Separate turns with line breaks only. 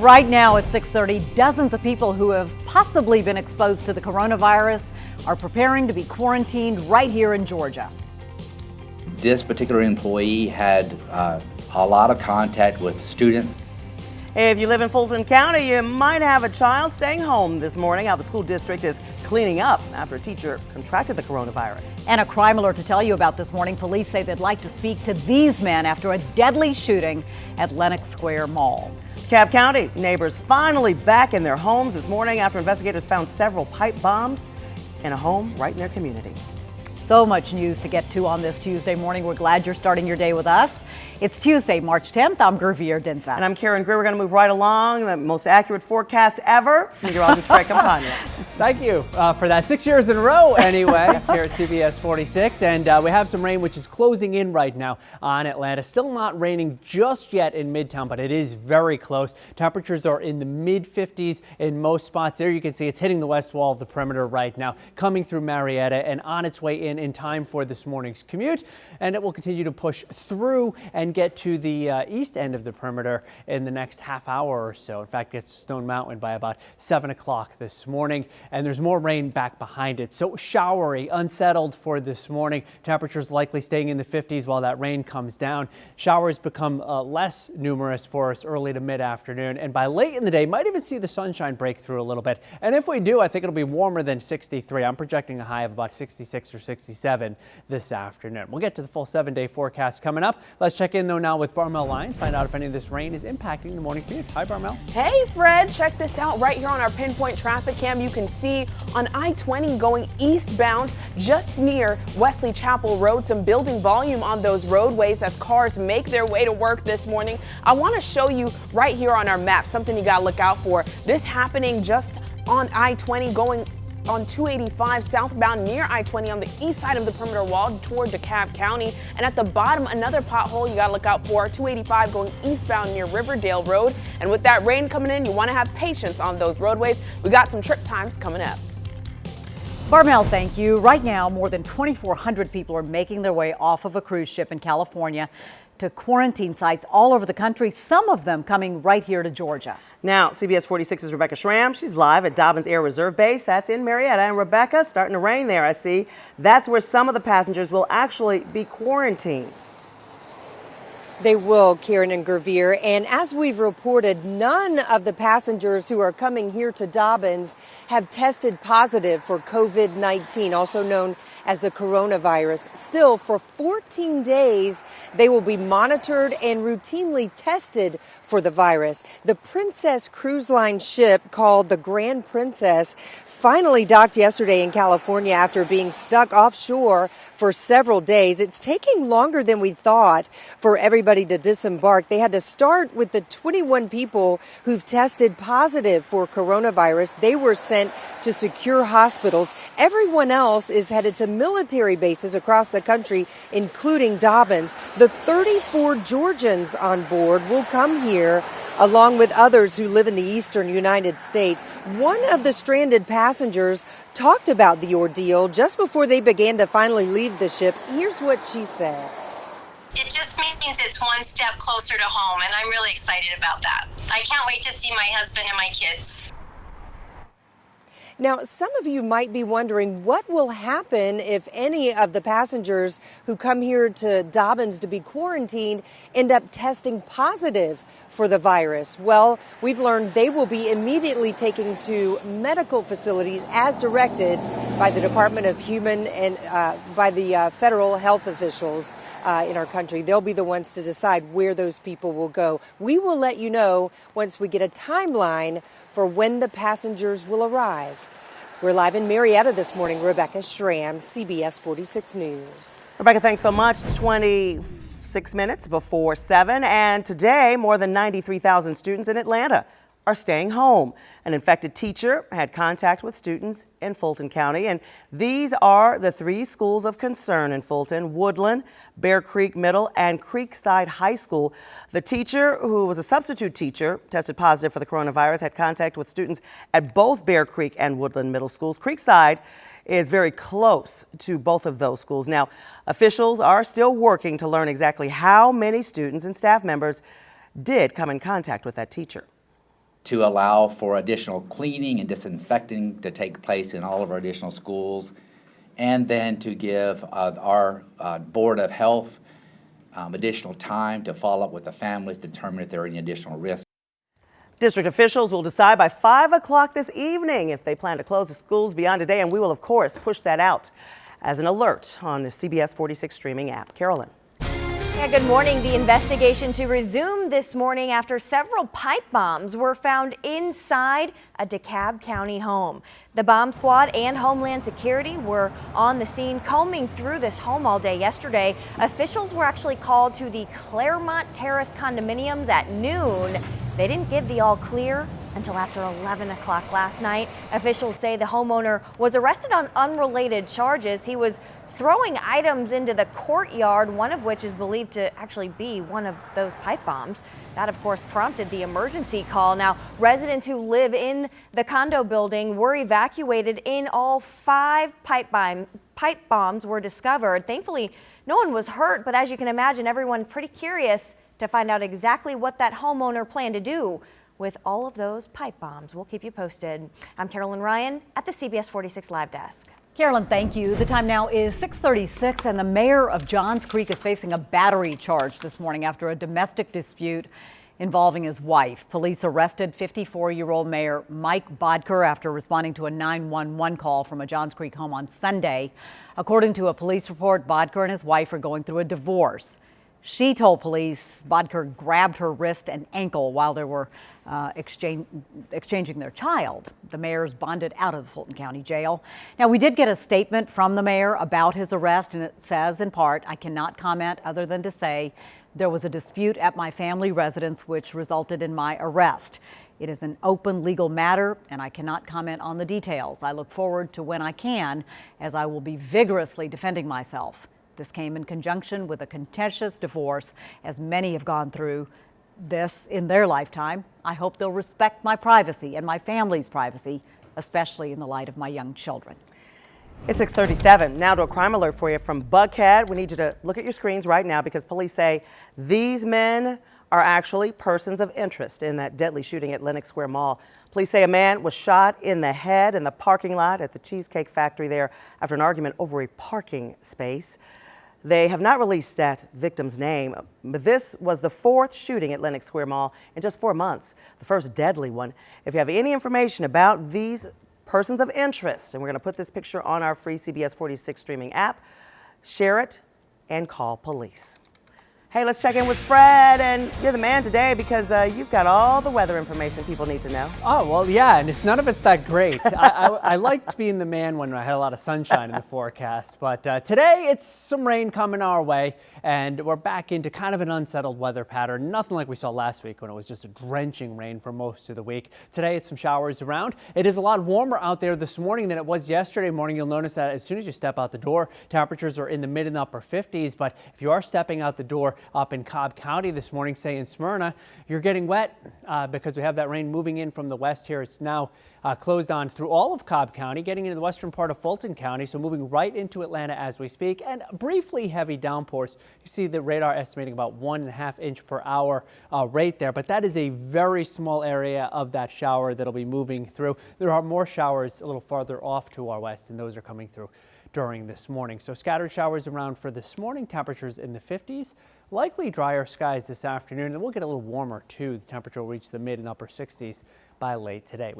Right now at 6:30, dozens of people who have possibly been exposed to the coronavirus are preparing to be quarantined right here in Georgia.
This particular employee had a lot of contact with students.
If you live in Fulton County, you might have a child staying home this morning. How the school district is cleaning up after a teacher contracted the coronavirus.
And a crime alert to tell you about this morning. Police say they'd like to speak to these men after a deadly shooting at Lenox Square Mall.
DeKalb County neighbors finally back in their homes this morning after investigators found several pipe bombs in a home right in their community.
So much news to get to on this Tuesday morning. We're glad you're starting your day with us. It's Tuesday, March 10th. I'm Gervier Dinsa.
And I'm Karen Greer. We're going to move right along. The most accurate forecast ever. Meteorologist Greg Campagna.
Thank you for that. 6 years in a row anyway here at CBS 46. And we have some rain which is closing in right now on Atlanta. Still not raining just yet in Midtown, but it is very close. Temperatures are in the mid-50s in most spots. There you can see it's hitting the west wall of the perimeter right now, coming through Marietta and on its way in time for this morning's commute. And it will continue to push through and get to the east end of the perimeter in the next half hour or so. In fact, gets to Stone Mountain by about 7 o'clock this morning. And there's more rain back behind it. So showery, unsettled for this morning. Temperatures likely staying in the 50s while that rain comes down. Showers become less numerous for us early to mid-afternoon. And by late in the day, might even see the sunshine break through a little bit. And if we do, I think it'll be warmer than 63. I'm projecting a high of about 66 or 67 this afternoon. We'll get to the full 7-day forecast coming up. Let's check in though now with Barmel Lyons, find out if any of this rain is impacting the morning commute. Hi, Barmel.
Hey, Fred. Check this out right here on our pinpoint traffic cam. You can see on I-20 going eastbound just near Wesley Chapel Road, some building volume on those roadways as cars make their way to work this morning. I want to show you right here on our map something you got to look out for. This happening just on I-20 going on 285 southbound near I-20 on the east side of the perimeter wall toward DeKalb County. And at the bottom, another pothole you got to look out for, 285 going eastbound near Riverdale Road. And with that rain coming in, you want to have patience on those roadways. We got some trip times coming up.
Barmel, thank you. Right now, more than 2,400 people are making their way off of a cruise ship in California to quarantine sites all over the country, some of them coming right here to Georgia.
Now, CBS 46's Rebecca Schramm. She's live at Dobbins Air Reserve Base. That's in Marietta. And Rebecca, starting to rain there, I see. That's where some of the passengers will actually be quarantined.
They will, Karen and Gervier. And as we've reported, none of the passengers who are coming here to Dobbins have tested positive for COVID-19, also known as the coronavirus. Still, for 14 days, they will be monitored and routinely tested for the virus. The Princess Cruise Line ship called the Grand Princess finally docked yesterday in California after being stuck offshore for several days. It's taking longer than we thought for everybody to disembark. They had to start with the 21 people who've tested positive for coronavirus. They were sent to secure hospitals. Everyone else is headed to military bases across the country, including Dobbins. The 34 Georgians on board will come here along with others who live in the eastern United States. One of the stranded passengers talked about the ordeal just before they began to finally leave the ship. Here's what she said.
It just means it's one step closer to home, and I'm really excited about that. I can't wait to see my husband and my kids.
Now, some of you might be wondering what will happen if any of the passengers who come here to Dobbins to be quarantined end up testing positive for the virus. Well, we've learned they will be immediately taken to medical facilities as directed by the Department of Human and by the federal health officials in our country. They'll be the ones to decide where those people will go. We will let you know once we get a timeline for when the passengers will arrive. We're live in Marietta this morning. Rebecca Schramm, CBS 46 News.
Rebecca, thanks so much. 26 minutes before 7. And today, more than 93,000 students in Atlanta are staying home. An infected teacher had contact with students in Fulton County, and these are the 3 schools of concern in Fulton: Woodland, Bear Creek Middle, and Creekside High School. The teacher, who was a substitute teacher, tested positive for the coronavirus, had contact with students at both Bear Creek and Woodland Middle Schools. Creekside is very close to both of those schools. Now, officials are still working to learn exactly how many students and staff members did come in contact with that teacher.
to allow for additional cleaning and disinfecting to take place in all of our additional schools, and then to give our Board of Health additional time to follow up with the families to determine if there are any additional risks.
District officials will decide by 5 o'clock this evening if they plan to close the schools beyond today, and we will, of course, push that out as an alert on the CBS 46 streaming app. Carolyn.
Yeah, good morning. The investigation to resume this morning after several pipe bombs were found inside a DeKalb County home. The bomb squad and Homeland Security were on the scene combing through this home all day yesterday. Officials were actually called to the Claremont Terrace condominiums at noon. They didn't give the all clear until after 11 o'clock last night. Officials say the homeowner was arrested on unrelated charges. He was throwing items into the courtyard, one of which is believed to actually be one of those pipe bombs. That, of course, prompted the emergency call. Now, residents who live in the condo building were evacuated. In all, 5 pipe bombs were discovered. Thankfully, no one was hurt, but as you can imagine, everyone pretty curious to find out exactly what that homeowner planned to do with all of those pipe bombs. We'll keep you posted. I'm Carolyn Ryan at the CBS 46 Live Desk.
Carolyn, thank you. The time now is 6:36, and the mayor of Johns Creek is facing a battery charge this morning after a domestic dispute involving his wife. Police arrested 54-year-old Mayor Mike Bodker after responding to a 911 call from a Johns Creek home on Sunday. According to a police report, Bodker and his wife are going through a divorce. She told police Bodker grabbed her wrist and ankle while they were exchanging their child. The mayor's bonded out of the Fulton County Jail. Now, we did get a statement from the mayor about his arrest, and it says in part, "I cannot comment other than to say there was a dispute at my family residence which resulted in my arrest. It is an open legal matter, and I cannot comment on the details. I look forward to when I can, as I will be vigorously defending myself." This came in conjunction with a contentious divorce, as many have gone through this in their lifetime. I hope they'll respect my privacy and my family's privacy, especially in the light of my young children.
It's 6:37. Now to a crime alert for you from Buckhead. We need you to look at your screens right now because police say these men are actually persons of interest in that deadly shooting at Lenox Square Mall. Police say a man was shot in the head in the parking lot at the Cheesecake Factory there after an argument over a parking space. They have not released that victim's name, but this was the 4th shooting at Lenox Square Mall in just 4 months, the first deadly one. If you have any information about these persons of interest, and we're going to put this picture on our free CBS 46 streaming app, share it and call police. Hey, let's check in with Fred, and you're the man today because you've got all the weather information people need to know.
Oh, well, yeah, and none of it's that great. I liked being the man when I had a lot of sunshine in the forecast, but today it's some rain coming our way, and we're back into kind of an unsettled weather pattern. Nothing like we saw last week when it was just a drenching rain for most of the week. Today it's some showers around. It is a lot warmer out there this morning than it was yesterday morning. You'll notice that as soon as you step out the door, temperatures are in the mid and upper 50s, but if you are stepping out the door up in Cobb County this morning, say in Smyrna, you're getting wet because we have that rain moving in from the west here. It's now closed on through all of Cobb County, getting into the western part of Fulton County, so moving right into Atlanta as we speak, and briefly heavy downpours. You see the radar estimating about 1.5 inch per hour rate there, but that is a very small area of that shower that'll be moving through. There are more showers a little farther off to our west, and those are coming through during this morning. So scattered showers around for this morning, temperatures in the 50s, likely drier skies this afternoon, and we'll get a little warmer too. The temperature will reach the mid and upper 60s by late today.